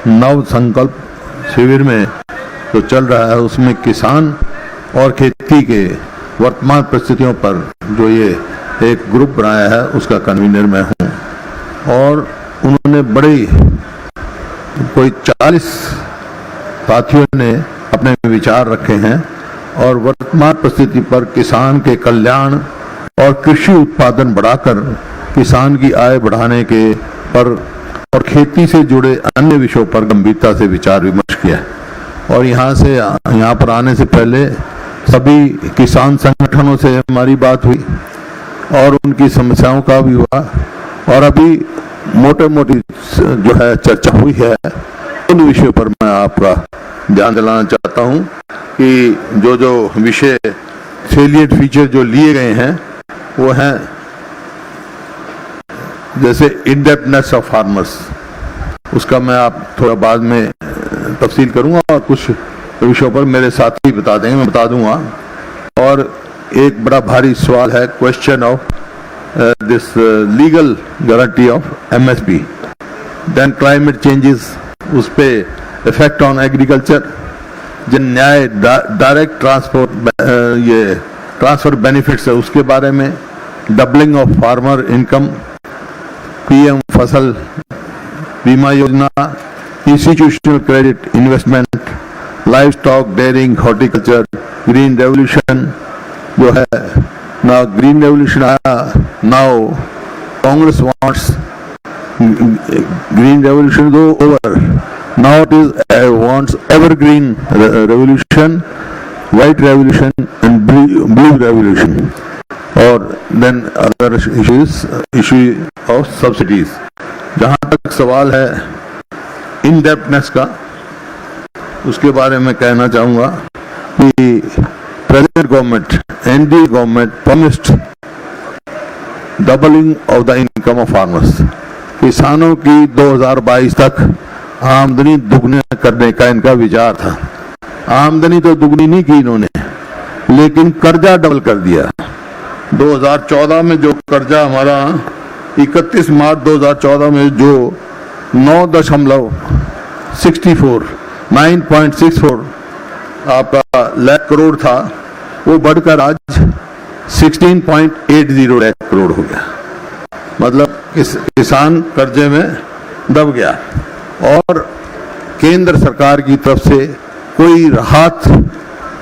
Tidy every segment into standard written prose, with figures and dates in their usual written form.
नव संकल्प शिविर में जो चल रहा है उसमें किसान और खेती के वर्तमान परिस्थितियों पर जो ये एक ग्रुप बनाया है उसका कन्वीनर मैं हूँ। और उन्होंने बड़ी कोई 40 साथियों ने अपने विचार रखे हैं और वर्तमान परिस्थिति पर किसान के कल्याण और कृषि उत्पादन बढ़ाकर किसान की आय बढ़ाने के पर और खेती से जुड़े अन्य विषयों पर गंभीरता से विचार विमर्श किया। और यहाँ पर आने से पहले सभी किसान संगठनों से हमारी बात हुई और उनकी समस्याओं का भी हुआ और अभी मोटे मोटी जो है चर्चा हुई है। उन विषयों पर मैं आपका ध्यान दिलाना चाहता हूं कि जो जो विषय सेलिएंट फीचर जो लिए गए हैं वो हैं जैसे इनडेप्थनेस ऑफ फार्मर्स, उसका मैं आप थोड़ा बाद में तफसील करूंगा और कुछ विषयों पर मेरे साथी बता देंगे, मैं बता दूंगा। और एक बड़ा भारी सवाल है question of this legal guarantee of MSP, then climate changes, उस पे इफेक्ट ऑन एग्रीकल्चर, जिन न्याय डायरेक्ट ट्रांसपोर्ट ये ट्रांसफर बेनिफिट्स है उसके बारे में, doubling of farmer income, PM Fasal Bima Yojana, institutional credit investment, livestock dairying, horticulture, green revolution जो है ना, ग्रीन रेवोल्यूशन आया, now Congress wants green revolution go over, now it is wants evergreen revolution, white revolution and blue revolution. और then other issues, issue of subsidies. जहाँ तक सवाल है indebtedness का, उसके बारे में कहना चाहूँगा कि present government, NDA government promised doubling of the income of farmers. किसानों की 2022 तक आमदनी दुगनी करने का इनका विचार था। आमदनी तो दुगनी नहीं की इन्होंने, लेकिन कर्जा डबल कर दिया। 2014 में जो कर्जा हमारा 31 मार्च 2014 में जो 9.64 आपका लाख करोड़ था, वो बढ़कर आज 16.80 लाख करोड़ हो गया। मतलब किसान कर्जे में दब गया और केंद्र सरकार की तरफ से कोई राहत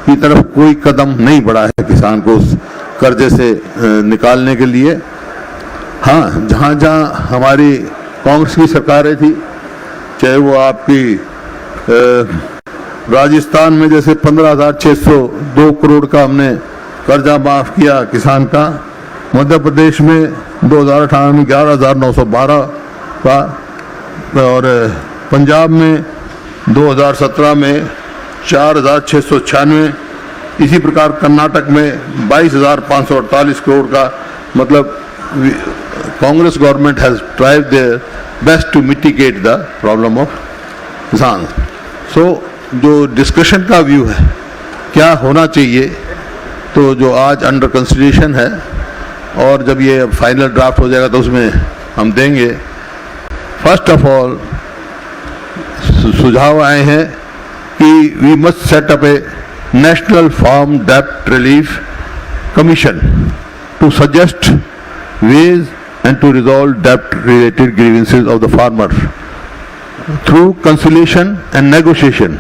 की तरफ कोई कदम नहीं बढ़ा है किसान को उस कर्जे से निकालने के लिए। हाँ, जहाँ जहाँ हमारी कांग्रेस की सरकारें थी, चाहे वो आपकी राजस्थान में जैसे 15,602 करोड़ का हमने कर्जा माफ किया किसान का, मध्य प्रदेश में 2018 में 11,912 का, और पंजाब में 2017 में 4,696, इसी प्रकार कर्नाटक में 22,548 करोड़ का। मतलब Congress government has tried their best to mitigate the problem of kisan. So जो डिस्कशन का व्यू है क्या होना चाहिए, तो जो आज अंडर कंसिडरेशन है और जब ये फाइनल ड्राफ्ट हो जाएगा तो उसमें हम देंगे। फर्स्ट ऑफ ऑल सुझाव आए हैं कि we must set up A national farm डेब्ट relief commission to suggest veg and to resolve डेब्ट related grievances of the farmer through conciliation and negotiation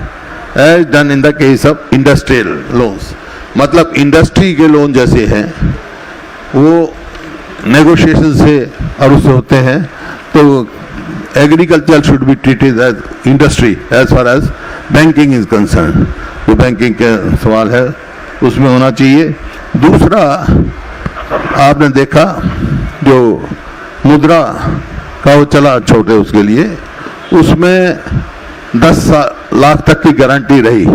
as done in the case of industrial loans. मतलब industry के loan जैसे हैं वो negotiation से और उससे होते हैं, तो agriculture should be treated as industry as far as banking is concern. जो बैंकिंग के सवाल है उसमें होना चाहिए। दूसरा, आपने देखा जो मुद्रा का वो चला छोटे उसके लिए, उसमें 10 लाख तक की गारंटी रही,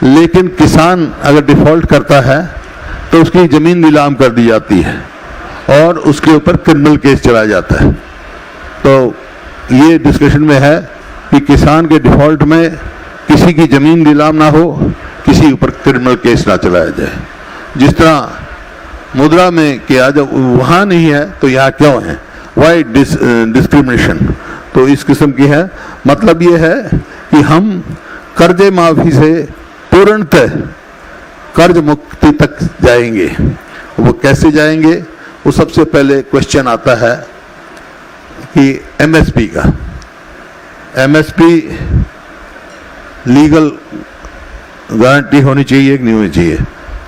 लेकिन किसान अगर डिफॉल्ट करता है तो उसकी जमीन नीलाम कर दी जाती है और उसके ऊपर क्रिमिनल केस चलाया जाता है। तो ये डिस्कशन में है कि किसान के डिफॉल्ट में किसी की जमीन नीलाम ना हो, किसी ऊपर क्रिमिनल केस ना चलाया जाए। जिस तरह मुद्रा में किया, जब वहाँ नहीं है तो यहाँ क्यों है, वाई डिस्क्रिमिनेशन। तो इस किस्म की है मतलब ये है कि हम कर्जे माफी से पूर्णतः कर्ज मुक्ति तक जाएंगे। वो कैसे जाएंगे? वो सबसे पहले क्वेश्चन आता है कि एमएसपी का। एमएसपी लीगल गारंटी होनी चाहिए कि नहीं होनी चाहिए?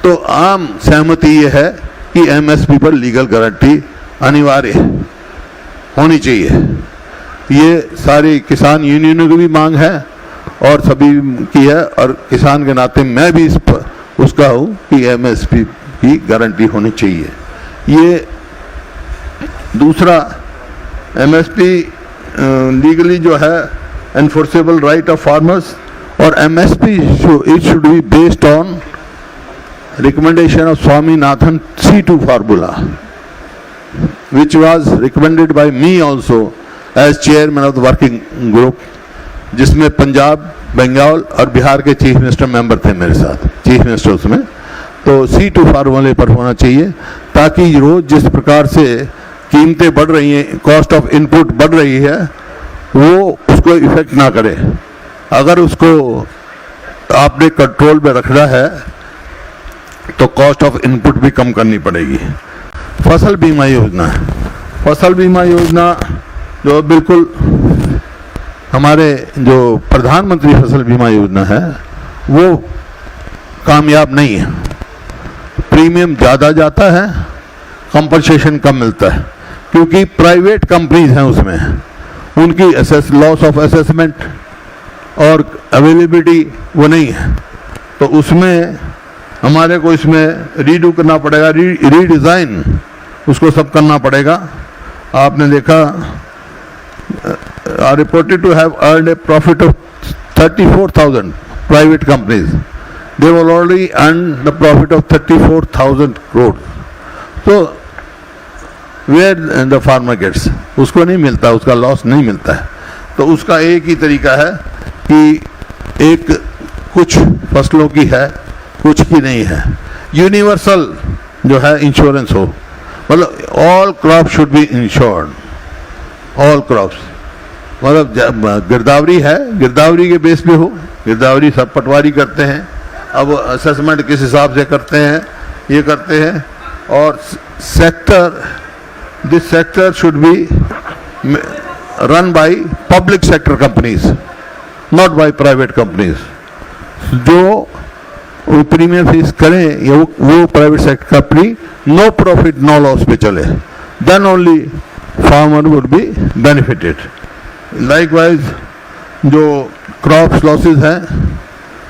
तो आम सहमति ये है कि एमएसपी पर लीगल गारंटी अनिवार्य होनी चाहिए। ये सारी किसान यूनियनों की भी मांग है और सभी की है, और किसान के नाते मैं भी इस पर उसका हूँ कि एमएसपी की गारंटी होनी चाहिए। ये दूसरा, एमएसपी लीगली जो है एनफोर्सेबल राइट ऑफ फार्मर्स, और MSP it should be based on recommendation of Swaminathan C2 formula, which was recommended by me also as chairman of the working group, जिसमें पंजाब, बंगाल और बिहार के चीफ मिनिस्टर मेंबर थे मेरे साथ, chief minister उसमें। तो C2 फार्मूले पर होना चाहिए ताकि रोज जिस प्रकार से कीमतें बढ़ रही हैं, कॉस्ट ऑफ इनपुट बढ़ रही है, वो उसको इफेक्ट ना करे। अगर उसको आपने कंट्रोल में रखना है तो कॉस्ट ऑफ इनपुट भी कम करनी पड़ेगी। फसल बीमा योजना, फसल बीमा योजना जो बिल्कुल हमारे जो प्रधानमंत्री फसल बीमा योजना है वो कामयाब नहीं है। प्रीमियम ज़्यादा जाता है, कंपनसेशन कम मिलता है, क्योंकि प्राइवेट कंपनीज हैं उसमें, उनकी लॉस ऑफ असेसमेंट और अवेलेबिलिटी वो नहीं है। तो उसमें हमारे को इसमें रीडू करना पड़ेगा, रीडिज़ाइन उसको सब करना पड़ेगा। आपने देखा are reported to have earned a profit of 34,000 private companies. They will already earn the profit of 34,000 crores. So where the farmer gets, उसको नहीं मिलता, उसका लॉस नहीं मिलता है। तो उसका एक ही तरीका है कि एक कुछ फसलों की है, कुछ की नहीं है। यूनिवर्सल जो है इंश्योरेंस हो, मतलब all crop should be insured, all crops. मतलब गिरदावरी है, गिरदावरी के बेस पे हो, गिरदावरी सब पटवारी करते हैं, अब असेसमेंट किस हिसाब से करते हैं, ये करते हैं। और sector, this sector should be run by public sector companies, not by private companies. जो प्रीमियम फीस करें वो private sector company no profit no loss पे चले, then only farmer would be benefited. Likewise जो क्रॉप्स लॉसेस हैं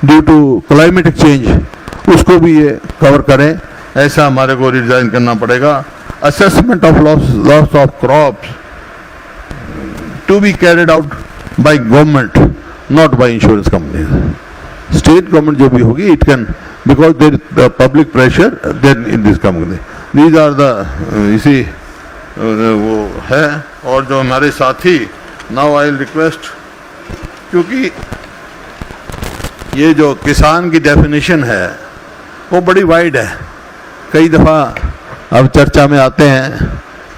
due to climatic change, उसको भी ये कवर करें, ऐसा हमारे को डिजाइन करना पड़ेगा। Assessment of loss of crops to be carried out by government, not by insurance companies. State government जो भी होगी, it can, because there public pressure then in this company, these are the इसी वो है। और जो हमारे साथी, नाउ आई विल रिक्वेस्ट, क्योंकि ये जो किसान की डेफिनेशन है वो बड़ी वाइड है, कई दफ़ा अब चर्चा में आते हैं,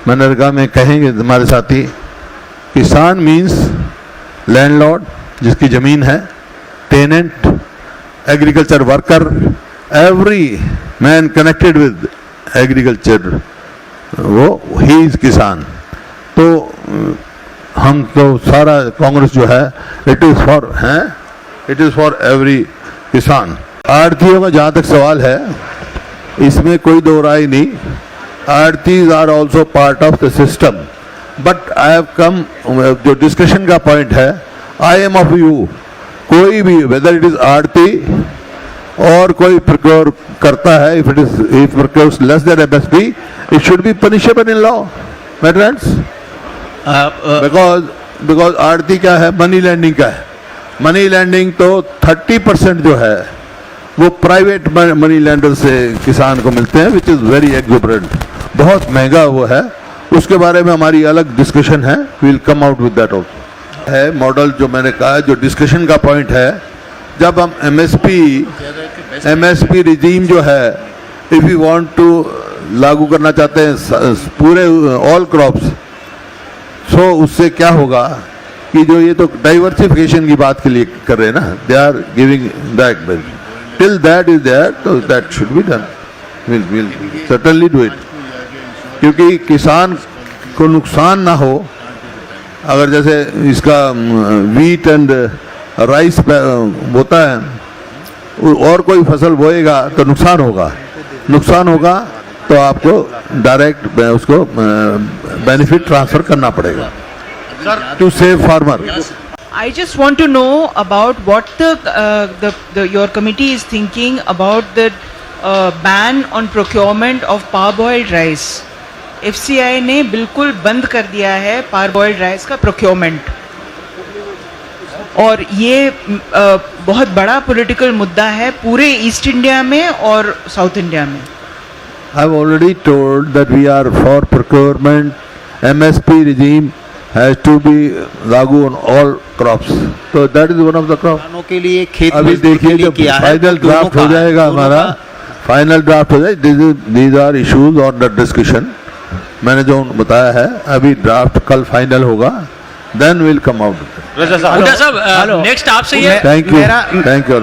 मनरेगा में कहेंगे हमारे साथी, किसान मीन्स लैंडलॉर्ड जिसकी ज़मीन है, tenant, agriculture worker, every man connected with agriculture, वो ही इज किसान। तो हम तो सारा कांग्रेस जो है इट इज फॉर एवरी किसान। आड़तियों का जहाँ तक सवाल है, इसमें कोई दो राय नहीं, आड़तीज are also part of the system, but I have come, जो डिस्कशन का पॉइंट है, आई एम ऑफ यू, कोई भी वेदर इट इज आड़ती और कोई प्रोक्योर करता है, if procures less than MSP, it should be punishable in law, my friends, because आड़ती क्या है, मनी लैंडिंग का है। मनी लैंडिंग तो 30% जो है वो प्राइवेट मनी लैंडर से किसान को मिलते हैं, विच इज़ वेरी एक्सुबरेंट, बहुत महंगा वो है। उसके बारे में हमारी अलग डिस्कशन है, we will come out with that also. है मॉडल जो मैंने कहा, जो डिस्कशन का पॉइंट है, जब हम एमएसपी रिजीम जो है, इफ यू वांट टू लागू करना चाहते हैं पूरे ऑल क्रॉप्स, सो उससे क्या होगा कि जो ये तो डाइवर्सिफिकेशन की बात के लिए कर रहे हैं ना, they are giving that, till that is there तो that should be done, will certainly do it, क्योंकि किसान को नुकसान ना हो। अगर जैसे इसका वीट एंड राइस होता है और कोई फसल बोएगा तो नुकसान होगा तो आपको डायरेक्ट उसको बेनिफिट ट्रांसफर करना पड़ेगा to save farmer. I just want to know about what your committee is thinking about the ban on procurement of parboiled rice. FCI ने बिल्कुल बंद कर दिया है parboiled rice का procurement, और ये बहुत बड़ा पॉलिटिकल मुद्दा है पूरे ईस्ट इंडिया में और साउथ इंडिया में। I have already told that we are for procurement. MSP regime has to be लागू on all crops. So that is one of the crops. किसानों के लिए खेत अभी मजदूर के देखिए लिए जब किया है, फाइनल तो दोनों ड्राफ्ट हो का- जाएगा दोनों हमारा, का- फाइनल ड्राफ्ट हो जाए, दीज आर इश्यूज और द डिस्कशन मैंने जो बताया है, अभी ड्राफ्ट कल फाइनल होगा, then will come out. Hooda साहब नेक्स्ट आपसे ये थैंक यू।